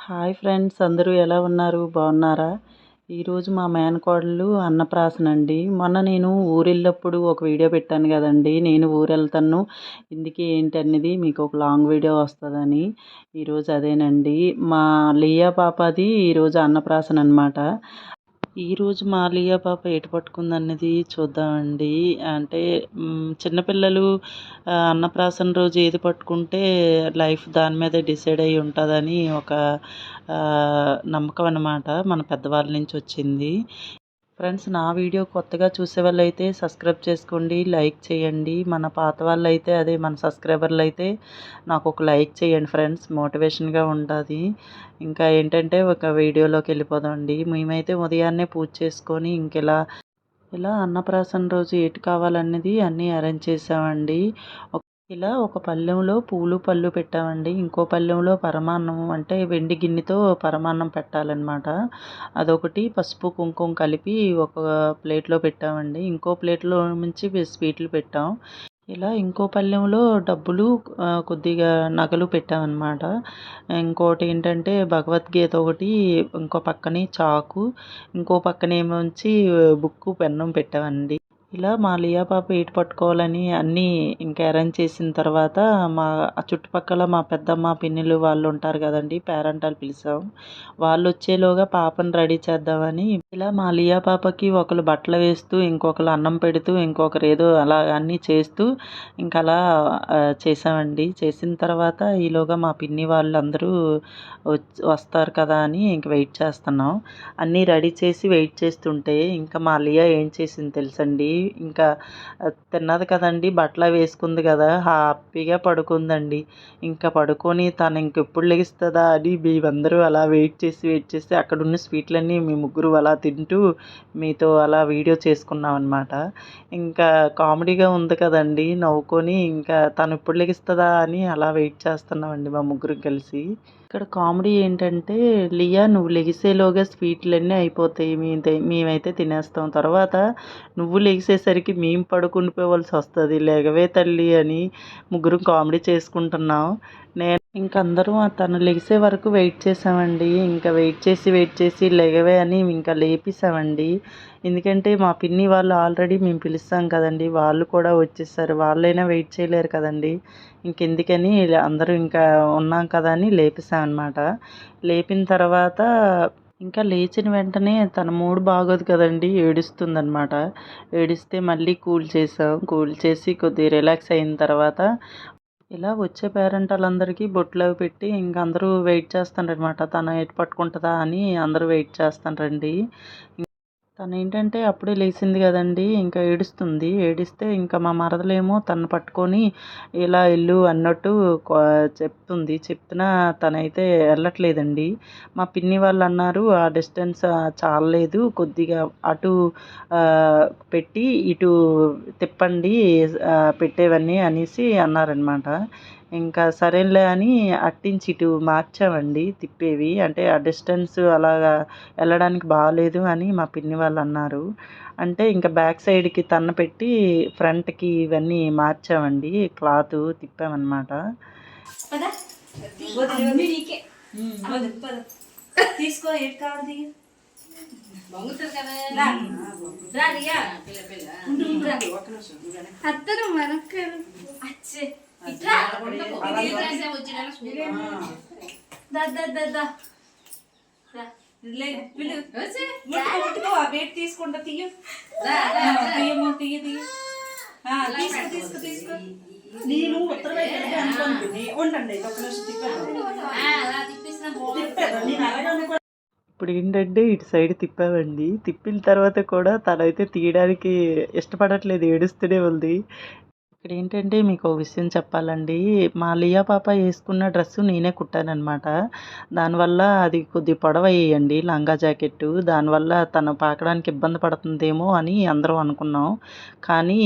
Hi friends, అందరూ ఎలా ఉన్నారు? బాగున్నారా? ఈరోజు మా మేనకోడలు అన్నప్రాసన అండి. మొన్న నేను ఊరెళ్ళినప్పుడు ఒక వీడియో పెట్టాను కదండి, నేను ఊరెళ్తాను ఇందుకే ఏంటి అనేది మీకు ఒక లాంగ్ వీడియో వస్తుందని. ఈరోజు అదేనండి, మా లియా పాపది ఈరోజు అన్నప్రాసన అనమాట. ఈరోజు మా లియా పాప ఎటు పట్టుకుందన్నది చూద్దామండి. అంటే చిన్నపిల్లలు అన్నప్రాసన రోజు ఏది పట్టుకుంటే లైఫ్ దాని మీదే డిసైడ్ అయ్యి ఉంటుందని ఒక నమ్మకం అన్నమాట, మన పెద్దవాళ్ళ నుంచి వచ్చింది. ఫ్రెండ్స్, నా వీడియో కొత్తగా చూసే వాళ్ళైతే సబ్స్క్రైబ్ చేసుకోండి, లైక్ చేయండి. మన పాత వాళ్ళు అయితే, అదే మన సబ్స్క్రైబర్లు అయితే నాకు ఒక లైక్ చేయండి ఫ్రెండ్స్, మోటివేషన్గా ఉంటుంది. ఇంకా ఏంటంటే ఒక వీడియోలోకి వెళ్ళిపోదామండి. మేమైతే ఉదయాన్నే పూజ చేసుకొని ఇలా ఇలా అన్నప్రాసన రోజు ఏటి కావాలన్నది అన్నీ అరేంజ్ చేసామండి. ఇలా ఒక పళ్ళెంలో పూలు పళ్ళు పెట్టామండి. ఇంకో పళ్ళెంలో పరమాన్నం, అంటే వెండి గిన్నెతో పరమాన్నం పెట్టాలన్నమాట. అదొకటి పసుపు కుంకుమ కలిపి ఒక ప్లేట్లో పెట్టామండి. ఇంకో ప్లేట్లో నుంచి స్వీట్లు పెట్టాం. ఇలా ఇంకో పళ్ళెంలో డబ్బులు, కొద్దిగా నగలు పెట్టామన్నమాట. ఇంకోటి ఏంటంటే భగవద్గీత ఒకటి, ఇంకో పక్కనే చాకు, ఇంకో పక్కనేమోంచి బుక్కు పెన్ను పెట్టామండి. ఇలా మా లియా పాప ఏటు పట్టుకోవాలని అన్నీ ఇంకా అరేంజ్ చేసిన తర్వాత మా చుట్టుపక్కల మా పెద్దమ్మ పిన్నిలు వాళ్ళు ఉంటారు కదండి, పేరెంటాలు పిలిచాం. వాళ్ళు వచ్చేలోగా పాపను రెడీ చేద్దామని ఇలా మా లియా పాపకి ఒకరు బట్టలు వేస్తూ, ఇంకొకరు అన్నం పెడుతూ, ఇంకొకరు ఏదో అలా అన్నీ చేస్తూ అలా చేసామండి. చేసిన తర్వాత ఈలోగా మా పిన్ని వాళ్ళందరూ వస్తారు కదా అని ఇంక వెయిట్ చేస్తున్నాం. అన్నీ రెడీ చేసి వెయిట్ చేస్తుంటే ఇంకా మా లియా ఏం చేసింది తెలుసండి, ఇంకా తిన్నది కదండి, బట్టలు వేసుకుంది కదా, హ్యాపీగా పడుకుందండి. ఇంకా పడుకొని తను ఇంకెప్పుడు లెగిస్తుందా అని మేమందరూ అలా వెయిట్ చేసి అక్కడున్న స్వీట్లన్నీ మేము ముగ్గురు అలా తింటూ మీతో అలా వీడియో చేసుకున్నాం అనమాట. ఇంకా కామెడీగా ఉంది కదండి, నవ్వుకొని ఇంకా తను ఎప్పుడు లెగిస్తుందా అని అలా వెయిట్ చేస్తున్నామండి మా ముగ్గురు కలిసి. ఇక్కడ కామెడీ ఏంటంటే, లియా నువ్వు లెగిసేలోగా స్వీట్లన్నీ అయిపోతాయి, మేమైతే తినేస్తాం, తర్వాత నువ్వు లెగిసేసరికి మేము పడుకుండిపోవలసి వస్తుంది, లెగవే తల్లి అని ముగ్గురు కామెడీ చేసుకుంటున్నాం. నేను అందరూ తను లెగిసే వరకు వెయిట్ చేసామండి. ఇంకా వెయిట్ చేసి లెగవే అని ఇంకా లేపేసామండి. ఎందుకంటే మా పిన్ని వాళ్ళు ఆల్రెడీ మేము పిలుస్తాం కదండి, వాళ్ళు కూడా వచ్చేసారు, వాళ్ళైనా వెయిట్ చేయలేరు కదండి. ఇంకెందుకని అందరూ ఇంకా ఉన్నాం కదా అని లేపేసామన్నమాట. లేపిన తర్వాత ఇంకా లేచిన వెంటనే తన మూడు బాగోదు కదండి, ఏడుస్తుందన్నమాట. ఏడిస్తే మళ్ళీ కూల్ చేసి కొద్దిగా రిలాక్స్ అయిన తర్వాత ఇలా వచ్చే పేరెంటాలందరికీ బొట్లు అవి పెట్టి ఇంక అందరూ వెయిట్ చేస్తారనమాట, తను ఎటు పట్టుకుంటుందా అని అందరూ వెయిట్ చేస్తారండి. తనేంటంటే అప్పుడే లేచింది కదండి, ఇంకా ఏడుస్తుంది. ఏడిస్తే ఇంకా మా మరదలేమో తను పట్టుకొని ఇలా ఇల్లు అన్నట్టు చెప్తున్నా తనైతే వెళ్ళట్లేదండి. మా పిన్ని వాళ్ళు అన్నారు, ఆ డిస్టెన్స్ చాలలేదు, కొద్దిగా అటు పెట్టి ఇటు తిప్పండి పెట్టేవన్నీ అనేసి అన్నారనమాట. ఇంకా సరేలే అని అట్టించి ఇటు మార్చామండి తిప్పేవి, అంటే ఆ డిస్టెన్స్ అలాగా వెళ్ళడానికి బాగాలేదు అని మా పిన్ని వాళ్ళు అన్నారు. అంటే ఇంకా బ్యాక్ సైడ్కి తన్న పెట్టి ఫ్రంట్కి ఇవన్నీ మార్చామండి, క్లాత్ తిప్పామన్నమాట. తీసుకో ఏది కావాలి అత్తరు మనకు తీసుకుంటా తీయ తీసుకో నేను ఉత్తర ఉండండి. ఇప్పుడు ఏంటంటే ఇటు సైడ్ తిప్పామండి. తిప్పిన తర్వాత కూడా తనైతే తీయడానికి ఇష్టపడట్లేదు, ఏడుస్తూనే ఉంది. ఇక్కడ ఏంటంటే మీకు ఒక విషయం చెప్పాలండి, మా లియా పాప వేసుకున్న డ్రెస్సు నేనే కుట్టానమాట. దానివల్ల అది కొద్ది పొడవయ్యండి లంగా జాకెట్టు, దానివల్ల తను పాకడానికి ఇబ్బంది పడుతుందేమో అని అందరం అనుకున్నాం. కానీ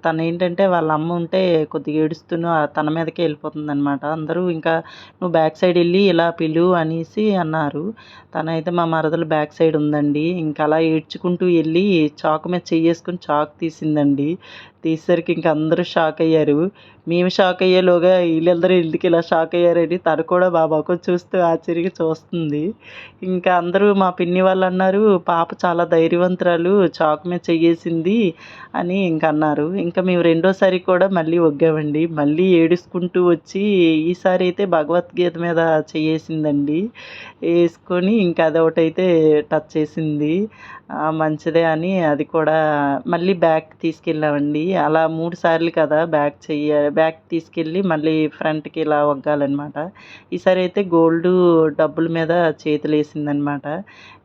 తను ఏంటంటే వాళ్ళ అమ్మ ఉంటే కొద్దిగా ఏడుస్తూనే తన మీదకే వెళ్ళిపోతుందనమాట. అందరూ ఇంకా నువ్వు బ్యాక్ సైడ్ వెళ్ళి ఇలా పిలు అనేసి అన్నారు. తనైతే మా మరదలు బ్యాక్ సైడ్ ఉందండి, ఇంకా అలా ఏడ్చుకుంటూ వెళ్ళి చాకు మీద చెయ్యేసుకుని చాకు తీసిందండి. తీసేసరికి ఇంక అందరూ షాక్ అయ్యారు. మేము షాక్ అయ్యేలోగా వీళ్ళందరూ ఎందుకు ఇలా షాక్ అయ్యారని తను కూడా మా మొఖం చూస్తూ ఆశ్చర్యంగా చూస్తుంది. ఇంకా అందరూ మా పిన్ని వాళ్ళు అన్నారు, "పాప చాలా ధైర్యవంతురాలు చాకు మీద చెయ్యేసింది" అని ఇంక అన్నారు. ఇంకా మేము రెండోసారి కూడా మళ్ళీ ఒగ్గామండి. మళ్ళీ ఏడుసుకుంటూ వచ్చి ఈసారి అయితే భగవద్గీత మీద చెయ్యేసిందండి. ఏసుకొని ఇంక అదొకటైతే టచ్ చేసింది. మంచిదే అని అది కూడా మళ్ళీ బ్యాక్‌కి తీసుకెళ్ళామండి. అలా 3 సార్లు కదా బ్యాక్‌కి తీసుకెళ్ళి మళ్ళీ ఫ్రంట్‌కి ఇలా ఒగ్గాలనమాట. ఈసారి అయితే గోల్డు డబ్బుల మీద చేతులేసిందనమాట.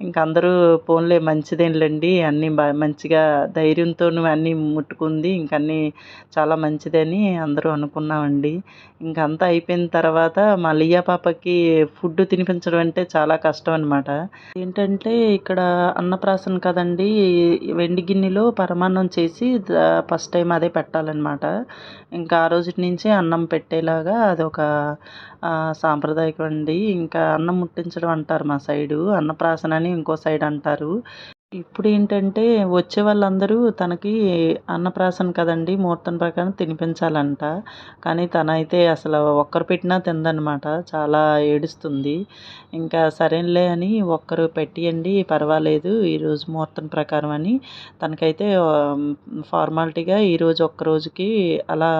ఇంక అందరూ పోన్లే మంచిదేనులెండి అన్నీ మంచిగా ధైర్యంతోను అన్నీ ముట్టుకుంది. ఇంక అన్నీ చాలా మంచిదని అందరూ అనుకున్నామండి. ఇంక అంతా అయిపోయిన తర్వాత మా లియా పాపకి ఫుడ్ తినిపించడం అంటే చాలా కష్టం అనమాట. ఏంటంటే ఇక్కడ అన్నప్రాసన కదండీ! వెండి గిన్నెలో పరమాన్నం చేసి ఫస్ట్ టైం అదే పెట్టాలనమాట. ఇంకా ఆ రోజుటి నుంచే అన్నం పెట్టేలాగా అదొక సాంప్రదాయకం అండి. ఇంకా అన్నం ముట్టించడం అంటారు మా సైడు. అన్నప్రాసన అని ఇంకో సైడ్ అంటారు. ఇప్పుడేంటంటే వచ్చే వాళ్ళందరూ తనకి అన్నప్రాసన కదండీ! ముహూర్తం ప్రకారం తినిపించాలంట. కానీ తనైతే అసలు ఒక్కరు పెట్టినా తినదనమాట. చాలా ఏడుస్తుంది. ఇంకా సరేలే అని ఒక్కరు పెట్టియండి పర్వాలేదు ఈరోజు ముహూర్తం ప్రకారం అని తనకైతే ఫార్మాలిటీగా ఈరోజు ఒక్కరోజుకి అలా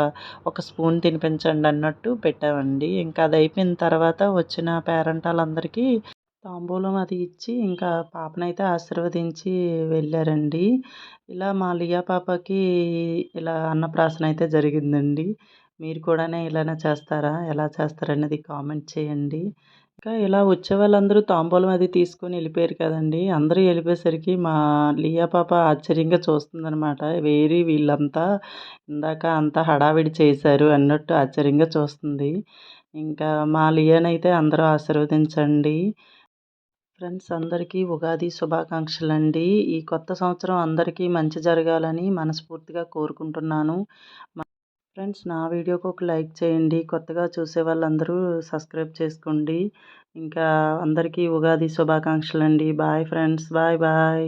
ఒక స్పూన్ తినిపించండి అన్నట్టు పెట్టామండి. ఇంకా అది అయిపోయిన తర్వాత వచ్చిన పేరంటాళ్ళందరికీ తాంబూలం అది ఇచ్చి ఇంకా పాపనైతే ఆశీర్వదించి వెళ్ళారండి. ఇలా మా లియా పాపకి ఇలా అన్నప్రాసన అయితే జరిగిందండి. మీరు కూడానే ఇలానే చేస్తారా? ఎలా చేస్తారనేది కామెంట్ చేయండి. ఇంకా ఇలా వచ్చే వాళ్ళందరూ తాంబూలం అది తీసుకొని వెళ్ళిపోయారు కదండీ! అందరూ వెళ్ళిపోయేసరికి మా లియా పాప ఆశ్చర్యంగా చూస్తుందనమాట. వీళ్ళంతా ఇందాక అంతా హడావిడి చేశారు అన్నట్టు ఆశ్చర్యంగా చూస్తుంది. ఇంకా మా లియానైతే అందరూ ఆశీర్వదించండి. ఫ్రెండ్స్ అందరికీ ఉగాది శుభాకాంక్షలండి. ఈ కొత్త సంవత్సరం అందరికీ మంచి జరగాలని మనస్ఫూర్తిగా కోరుకుంటున్నాను. ఫ్రెండ్స్ నా వీడియోకి ఒక లైక్ చేయండి. కొత్తగా చూసే వాళ్ళందరూ సబ్స్క్రైబ్ చేసుకోండి. ఇంకా అందరికీ ఉగాది శుభాకాంక్షలండి. Bye friends. Bye bye.